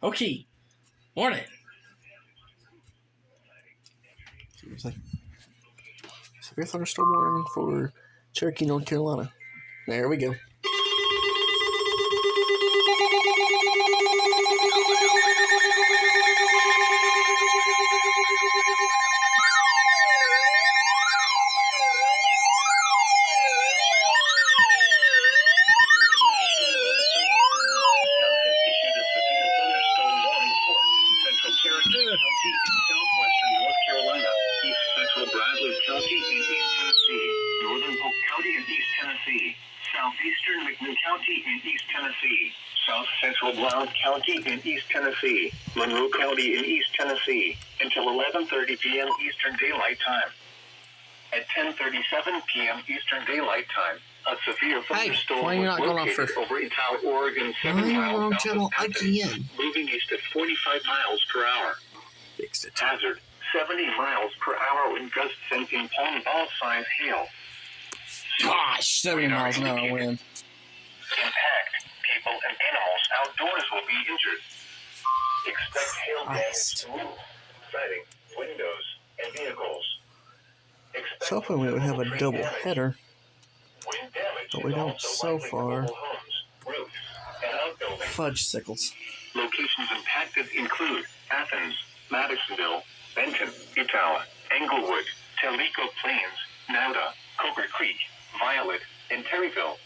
Okay. Morning. Seriously. Severe thunderstorm warning for Cherokee, North Carolina. There we go. County in East Tennessee, northern Polk County in East Tennessee, southeastern McMinn County in East Tennessee, south central Blount County in East Tennessee, Monroe County in East Tennessee, until 11:30 p.m. Eastern Daylight Time. At 10:37 p.m. Eastern Daylight Time, a severe thunderstorm why are you not was going off located for... over Etowah, Oregon, 7 miles south of Athens, moving east at 45 miles per hour. Fixed it. Hazard, 70 miles per hour wind gusts sending palm ball-sized hail. Gosh, 70 miles an hour wind. Impact, people and animals outdoors will be injured. Expect hail damage to roof, siding, windows, and vehicles. So hoping we would have a double header, but we don't so far. Fudge sickles. Locations impacted include Athens, Madisonville, Benton, Etowah, Englewood, Tellico Plains, Nauta, Coker Creek, Violet, and Terryville.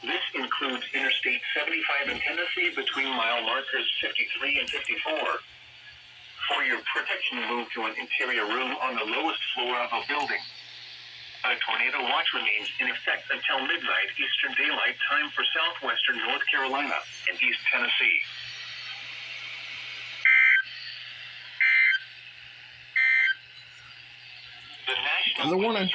This includes Interstate 75 in Tennessee between mile markers 53 and 54. For your protection, move to an interior room on the lowest floor of a building. A tornado watch remains in effect until midnight Eastern Daylight Time for southwestern North Carolina and East Tennessee. The warning.